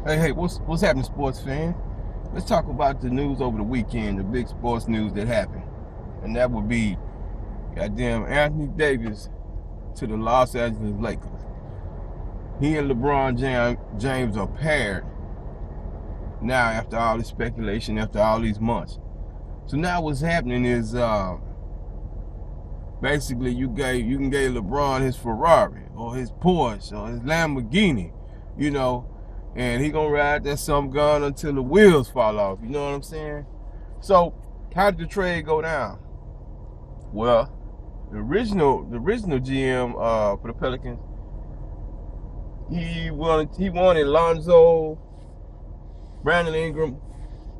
Hey, what's happening, sports fan? Let's talk about the news over the weekend, the big sports news that happened, and that would be goddamn Anthony Davis to the Los Angeles Lakers. He and LeBron James are paired now after all this speculation, after all these months. So now what's happening is basically you can give LeBron his Ferrari or his Porsche or his Lamborghini, you know, and he gonna ride that some gun until the wheels fall off. You know what I'm saying? So how did the trade go down? Well, the original GM for the Pelicans, he wanted Lonzo, Brandon Ingram,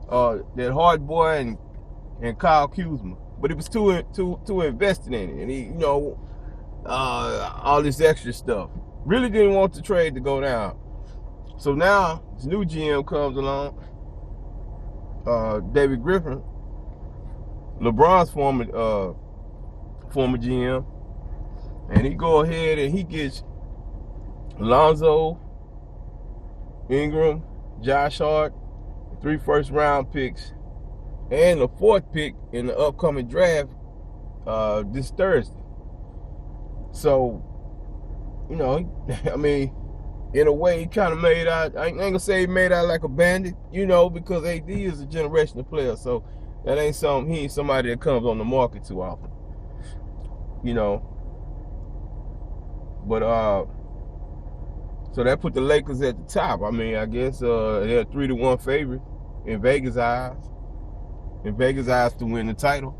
that hard boy, and Kyle Kuzma, but it was too invested in it, and he, all this extra stuff. Really didn't want the trade to go down. So now this new GM comes along, David Griffin, LeBron's former GM, and he go ahead and he gets Lonzo, Ingram, Josh Hart, 3 first-round picks, and a 4th pick in the upcoming draft this Thursday. So, I mean, in a way, he kind of made out, I ain't gonna say he made out like a bandit, because AD is a generational player, so that ain't he ain't somebody that comes on the market too often, But, so that put the Lakers at the top. I mean, I guess they're a 3-1 favorite in Vegas' eyes. In Vegas' eyes to win the title.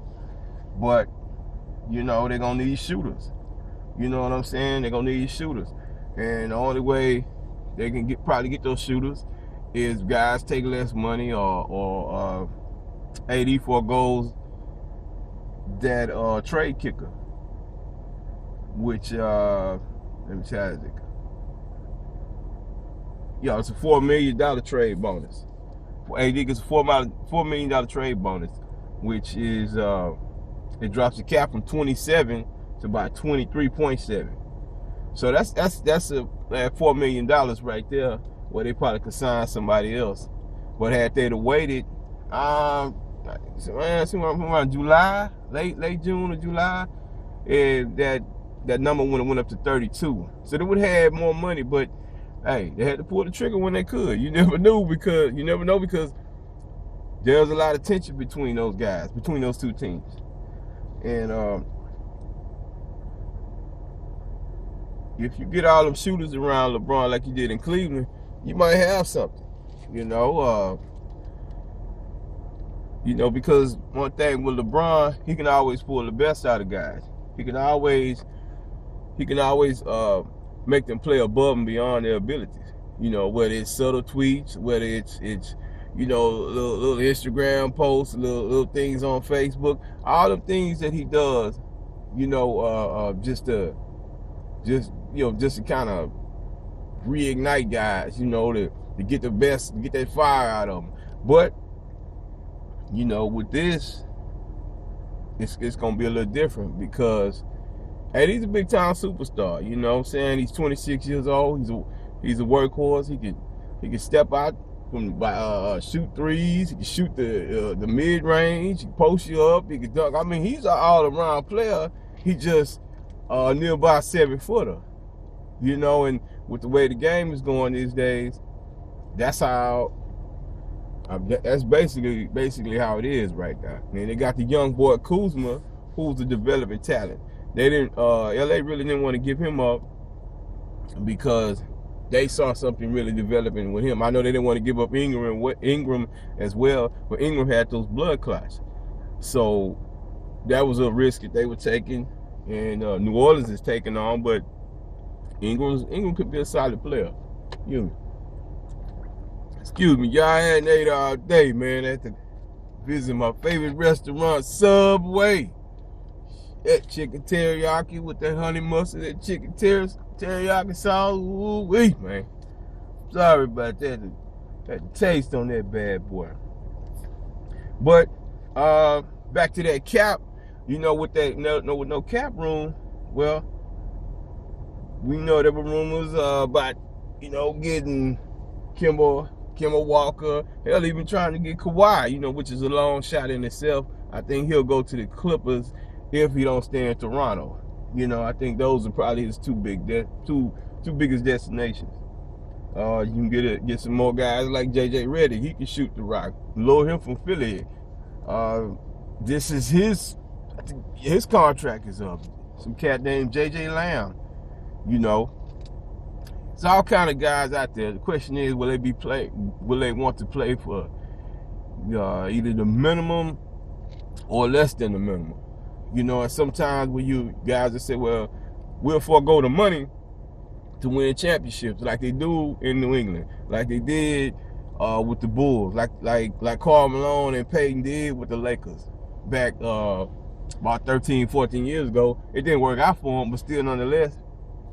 But, they're gonna need shooters. You know what I'm saying? They're gonna need shooters. And the only way they can probably get those shooters is guys take less money or AD forgoes that trade kicker, which let me try it. Yeah, it's a $4 million trade bonus. AD gets a $4 million trade bonus, which is it drops the cap from 27 to about 23.7. So that's $4 million right there, where they probably could sign somebody else. But had they waited, around July, late June or July, that number would have went up to 32. So they would have had more money, but hey, they had to pull the trigger when they could. You never know because there's a lot of tension between those guys, between those two teams. And if you get all them shooters around LeBron like you did in Cleveland, you might have something. Because one thing with LeBron, he can always pull the best out of guys. He can always make them play above and beyond their abilities. Whether it's subtle tweets, whether it's little Instagram posts, little things on Facebook, all the things that he does, just to kind of reignite guys, to get the best, to get that fire out of them. But with this, it's gonna be a little different because, hey, he's a big time superstar. You know what I'm saying? He's 26 years old. He's a workhorse. He can step out from shoot threes. He can shoot the mid range. He can post you up. He can dunk. I mean, he's an all around player. He just nearby 7-footer. And with the way the game is going these days, that's basically how it is right now. I mean, they got the young boy Kuzma, who's a developing talent. They didn't. LA really didn't want to give him up because they saw something really developing with him. I know they didn't want to give up Ingram as well, but Ingram had those blood clots, so that was a risk that they were taking, and New Orleans is taking on. But Ingram could be a solid player. Excuse me, y'all. I hadn't ate all day, man. I had to visit my favorite restaurant, Subway. That chicken teriyaki with that honey mustard, that chicken teriyaki sauce, ooh-wee, man. Sorry about that. Had the taste on that bad boy. But back to that cap, with no cap room. Well, we know there were rumors about getting Kemba Kemba Walker, hell, even trying to get Kawhi, you know, which is a long shot in itself. I think he'll go to the Clippers if he don't stay in Toronto. You know, I think those are probably his two biggest destinations. You can get some more guys like JJ Redick. He can shoot the rock. Lure him from Philly. This is his contract is up. Some cat named JJ Lamb. You know, it's all kind of guys out there. The question is, will they want to play for either the minimum or less than the minimum? You know, and sometimes when you guys that say, well, we'll forego the money to win championships, like they do in New England, like they did with the Bulls, like Karl Malone and Peyton did with the Lakers back about 13, 14 years ago. It didn't work out for them, but still, nonetheless,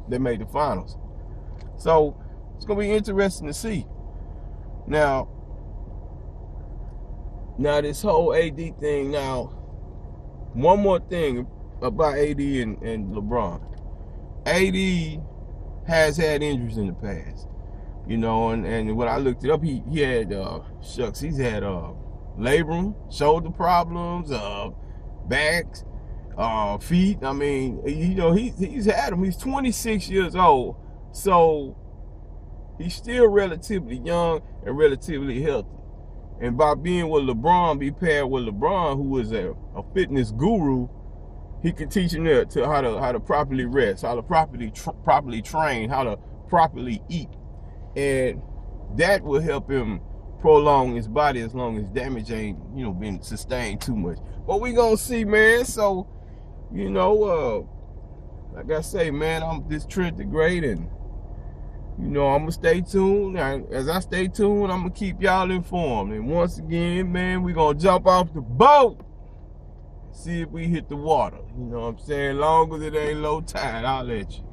they made the finals. So it's gonna be interesting to see. Now this whole AD thing. Now, one more thing about AD and LeBron. AD has had injuries in the past, you know, and when I looked it up, he had he's had labrum, shoulder problems, backs, feet. I mean, you know, he's had them. He's 26 years old, so he's still relatively young and relatively healthy. And by being with LeBron, be paired with LeBron, who is a fitness guru, he can teach him to how to properly rest, how to properly train, how to properly eat, and that will help him prolong his body as long as damage ain't, you know, been sustained too much. But we gonna see, man. So, you know, like I say, man, I'm this Trent the Great, and you know, I'm gonna stay tuned. And as I stay tuned, I'm gonna keep y'all informed. And once again, man, we gonna jump off the boat, see if we hit the water. You know what I'm saying? Long as it ain't low tide, I'll let you.